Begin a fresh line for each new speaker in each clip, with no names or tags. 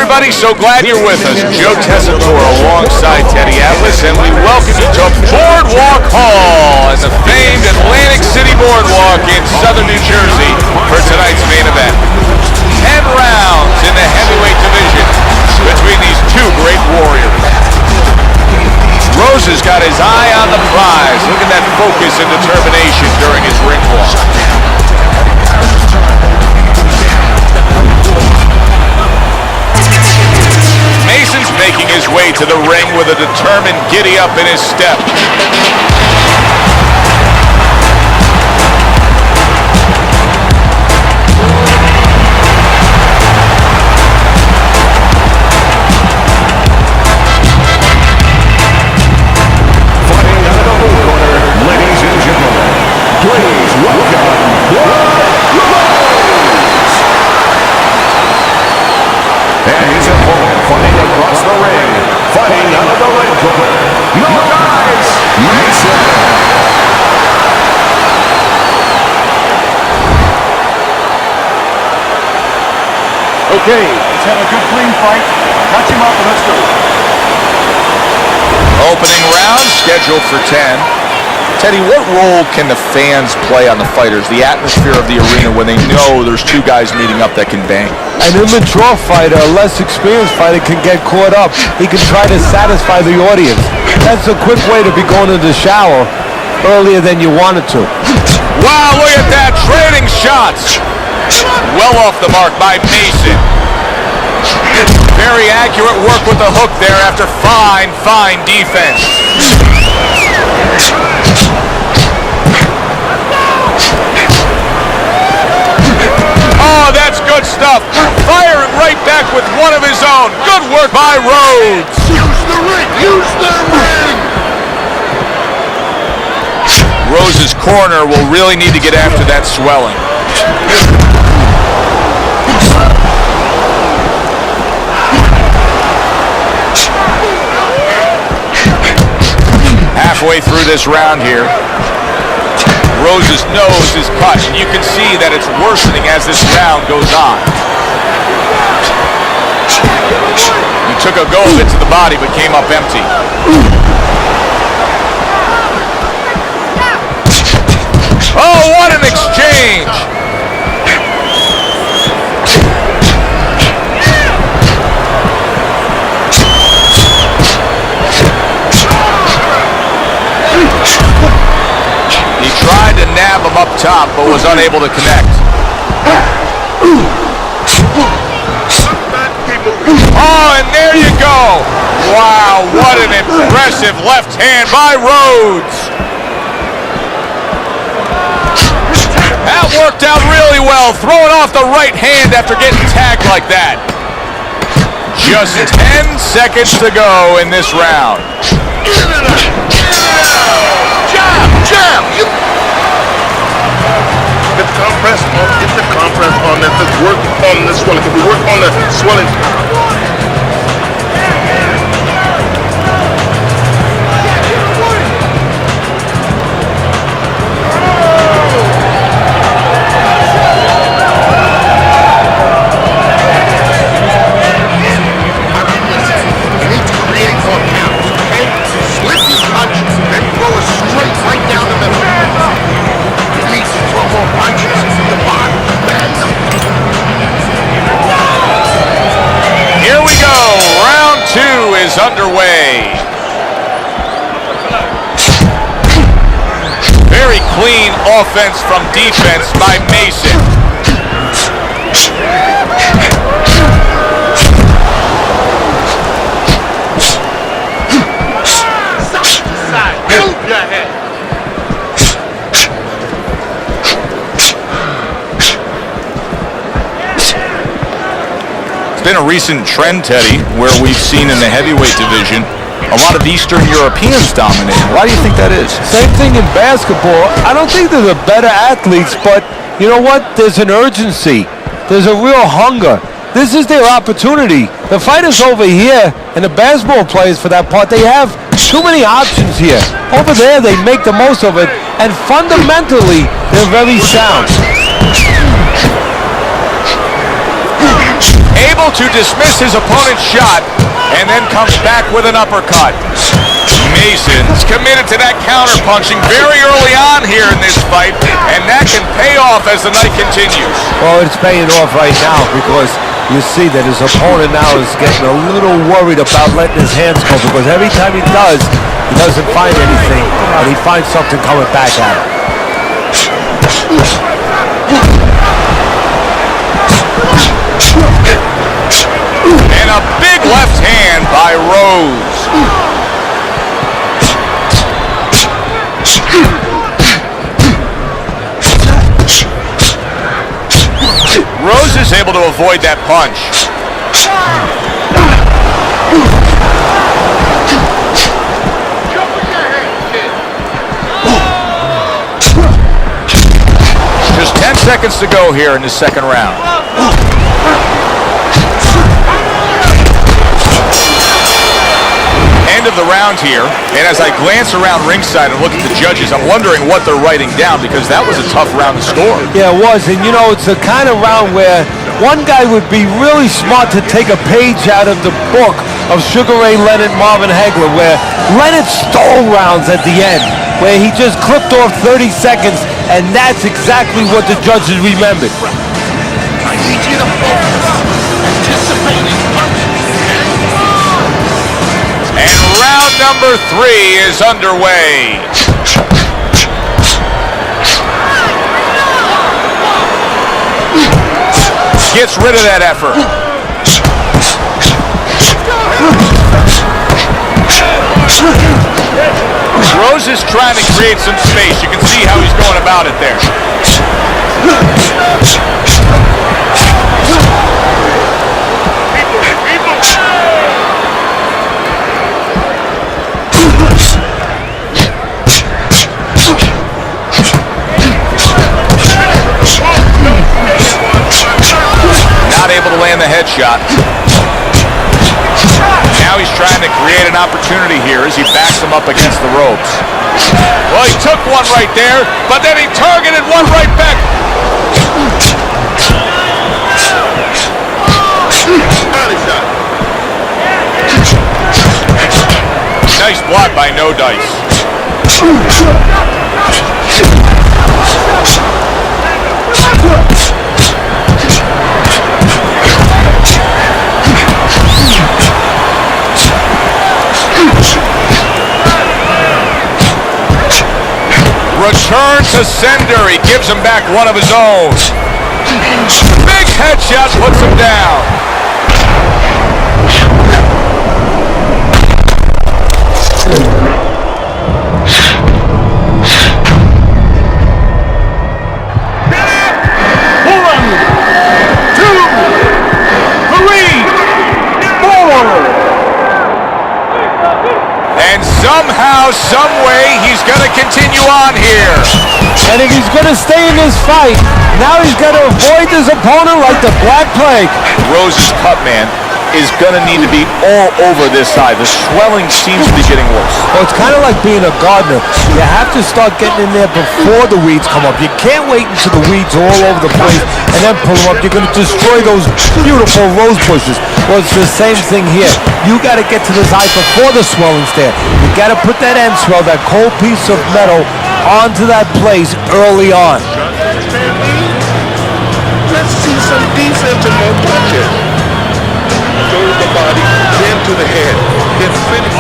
everybody, so glad you're with us. Joe Tessitore alongside Teddy Atlas, and we welcome you to Boardwalk Hall and the famed Atlantic City Boardwalk in southern New Jersey for tonight's main event. 10 rounds in the heavyweight division between these two great warriors. Rose has got his eye on the prize. Look at that focus and determination during his ring walk. Mason's making his way to the ring with a determined giddy-up in his step.
Fighting out of the blue corner, ladies and gentlemen, please welcome and his opponent fighting across the ring, fighting out of the red corner, no guys, Mason.
Okay, let's have a good clean fight. Touch him up and let's go.
Opening round scheduled for 10. Teddy, what role can the fans play on the fighters, the atmosphere of the arena when they know there's two guys meeting up that can bang?
An immature fighter, a less experienced fighter can get caught up. He can try to satisfy the audience. That's a quick way to be going to the shower earlier than you wanted to.
Wow, look at that, trading shots. Well off the mark by Mason. Very accurate work with the hook there after fine defense. Oh, that's good stuff. Firing right back with one of his own. Good work by Rhodes.
Use the ring! Use the ring!
Rose's corner will really need to get after that swelling. Halfway through this round here, Rose's nose is cut, and you can see that it's worsening as this round goes on. He took a go of it to the body, but came up empty. Oh, what an exchange! He tried to nab him up top, but was unable to connect. Oh, and there you go. Wow, what an impressive left hand by Rhodes. That worked out really well, throwing off the right hand after getting tagged like that. Just 10 seconds to go in this round.
Jab! Get the compress on that. Let's work on the swelling. Can we work on the swelling?
Here we go. Round 2 is underway. Very clean offense from defense by Mason. It's been a recent trend, Teddy, where we've seen in the heavyweight division a lot of Eastern Europeans dominating. Why do you think that is?
Same thing in basketball. I don't think they're the better athletes, but you know what? There's an urgency. There's a real hunger. This is their opportunity. The fighters over here and the basketball players, for that part, they have too many options here. Over there, they make the most of it, and fundamentally, they're very sound.
Able able to dismiss his opponent's shot and then comes back with an uppercut. Mason's committed to that counter-punching very early on here in this fight, and that can pay off as the night continues.
Well, it's paying off right now because you see that his opponent now is getting a little worried about letting his hands go, because every time he does, he doesn't find anything, and he finds something coming back at him.
And a big left hand by Rose. Rose is able to avoid that punch. Just 10 seconds to go here in the second round. End of the round here, and as I glance around ringside and look at the judges, I'm wondering what they're writing down, because that was a tough round to score.
Yeah, it was, and you know, it's the kind of round where one guy would be really smart to take a page out of the book of Sugar Ray Leonard, Marvin Hagler, where Leonard stole rounds at the end, where he just clipped off 30 seconds, and that's exactly what the judges remembered.
I need you to focus. Anticipating punches.
And round number 3 is underway. Gets rid of that effort. Rose is trying to create some space. You can see how he's going about it there. Not able to land the headshot. Now he's trying to create an opportunity here as he backs him up against the ropes. Well, he took one right there, but then he targeted one right back. Nice block by No Dice. Return to sender. He gives him back one of his own. Big headshot puts him down. And somehow, some way, he's going to continue on here.
And if he's going to stay in this fight, now he's got to avoid his opponent like the Black Plague.
Rose's cut, man, is going to need to be all over this side. The swelling seems to be getting worse.
Well, it's kind of like being a gardener. You have to start getting in there before the weeds come up. You can't wait until the weeds are all over the place and then pull them up. You're going to destroy those beautiful rose bushes. Well, it's the same thing here. You got to get to this eye before the swelling's there. You got to put that end swell, that cold piece of metal, onto that place early on.
Let's see some defense and more punches. Go to the body, then to the head, then finish.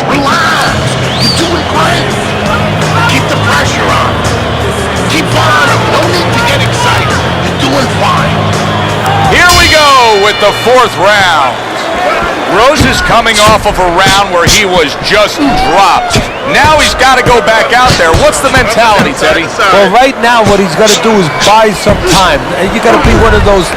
Relax. You're doing great. Keep the pressure on. Keep on him. No need to get excited. You're doing fine.
Here we go with the 4th round. Rose is coming off of a round where he was just dropped. Now he's got to go back out there. What's the mentality, Teddy?
Well, right now what he's got to do is buy some time. You got to be one of those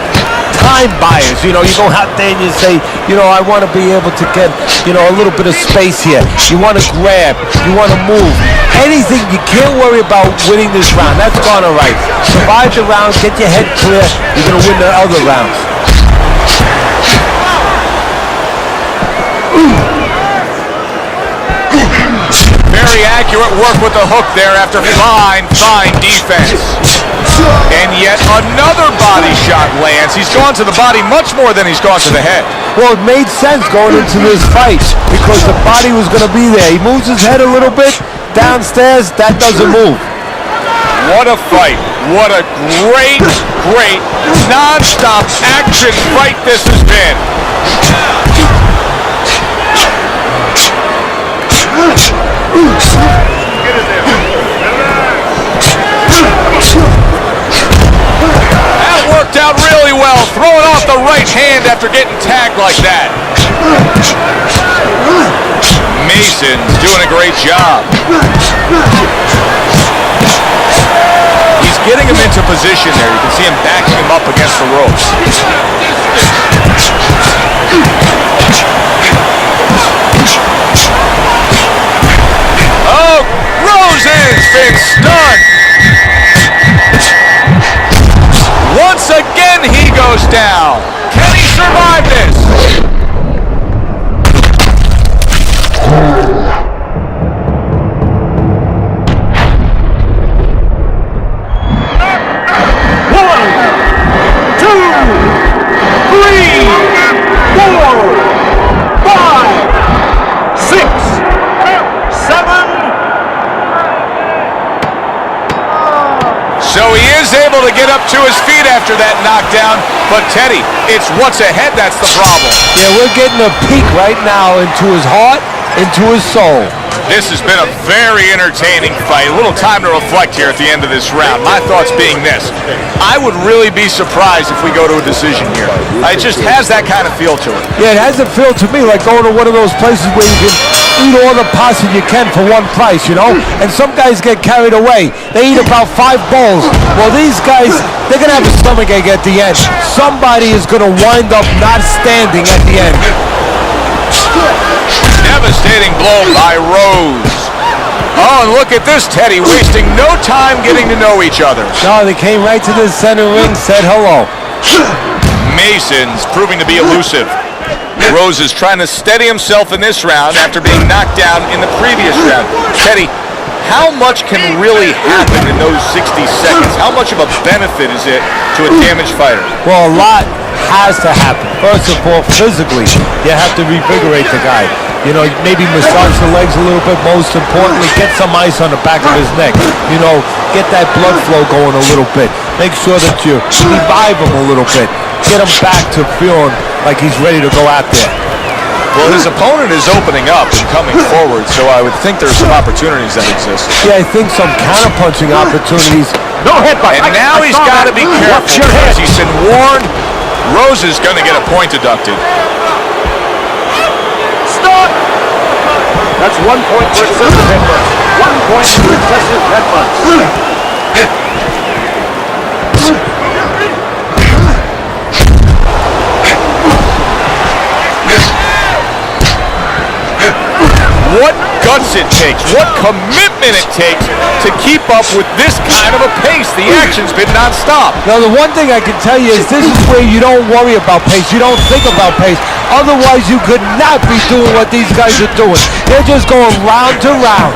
time buyers. You know, you go out there and you say, you know, I want to be able to get, you know, a little bit of space here. You want to grab. You want to move. Anything. You can't worry about winning this round. That's gone all right. Survive the round. Get your head clear. You're going to win the other rounds.
Very accurate work with the hook there after fine defense. And yet another body shot lands. He's gone to the body much more than he's gone to the head.
Well, it made sense going into this fight because the body was going to be there. He moves his head a little bit downstairs. That doesn't move.
What a fight. What a great non-stop action fight this has been. That worked out really well, throwing off the right hand after getting tagged like that. Mason's doing a great job. He's getting him into position there. You can see him backing him up against the ropes. Oh, Rosen's been stunned. Once again, he goes down. Can he survive this? So he is able to get up to his feet after that knockdown, but Teddy, it's what's ahead that's the problem.
Yeah, we're getting a peek right now into his heart, into his soul.
This has been a very entertaining fight. A little time to reflect here at the end of this round. My thoughts being this: I would really be surprised if we go to a decision here. It just has that kind of feel to it.
Yeah, it has a feel to me like going to one of those places where you can eat all the pasta you can for one price, you know? And some guys get carried away. They eat about 5 bowls. Well, these guys, they're going to have a stomachache at the end. Somebody is going to wind up not standing at the end.
Devastating blow by Rose. Oh, and look at this, Teddy, wasting no time getting to know each other.
No, they came right to the center ring, said hello.
Mason's proving to be elusive. Rose is trying to steady himself in this round after being knocked down in the previous round. Teddy, how much can really happen in those 60 seconds? How much of a benefit is it to a damaged fighter?
Well, a lot has to happen. First of all, physically, you have to revigorate the guy. You know, maybe massage the legs a little bit. Most importantly, get some ice on the back of his neck. You know, get that blood flow going a little bit. Make sure that you revive him a little bit. Get him back to feeling like he's ready to go out there.
Well, his opponent is opening up and coming forward, so I would think there's some opportunities that exist.
Yeah, I think some counter-punching opportunities.
No headbutt.
And now he's got to be careful because he's been warned. Rose is going to get a point deducted.
Stop! That's 1 point for excessive headbutts. 1 point for excessive headbutts.
What guts it takes, what commitment it takes to keep up with this kind of a pace. The action's been nonstop.
Now, the one thing I can tell you is this is where you don't worry about pace. You don't think about pace. Otherwise, you could not be doing what these guys are doing. They're just going round to round.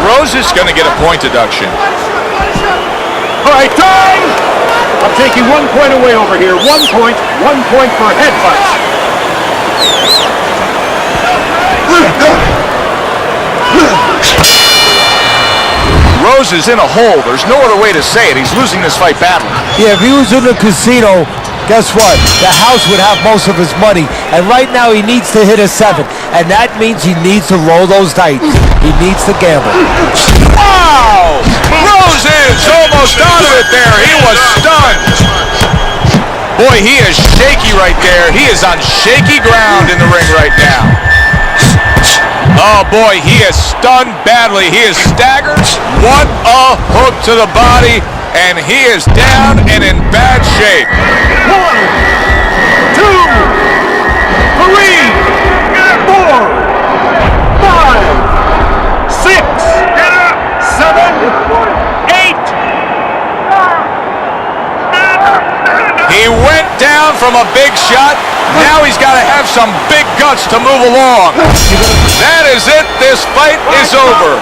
Rose is going to get a point deduction.
All right, time! I'm taking 1 point away over here. 1 point for headbutts.
Rose is in a hole. There's no other way to say it. He's losing this fight badly.
Yeah, if he was in the casino, guess what? The house would have most of his money. And right now he needs to hit a 7. And that means he needs to roll those dice. He needs to gamble.
Wow! Rose is almost out of it there. He was stunned. Boy, he is shaky right there. He is on shaky ground in the ring right now. Oh boy, he is stunned badly. He is staggered. What a hook to the body. And he is down and in bad shape.
1, 2, 3, 4, 5, 6, 7,
from a big shot. Now he's got to have some big guts to move along. That is it. This fight is over.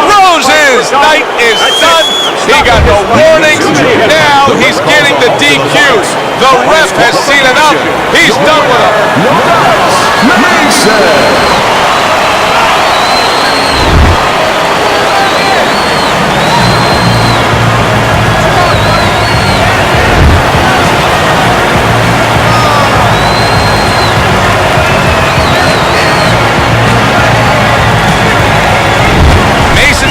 Rose's night is done. He got no warnings. Now he's getting the DQ. The ref has seen enough. He's done with him.
No dice. Mason.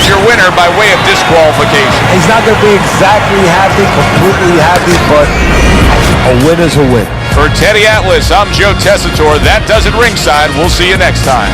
Your winner by way of disqualification.
He's not going to be exactly happy, completely happy, but a win is a win.
For Teddy Atlas, I'm Joe Tessitore. That does it ringside. We'll see you next time.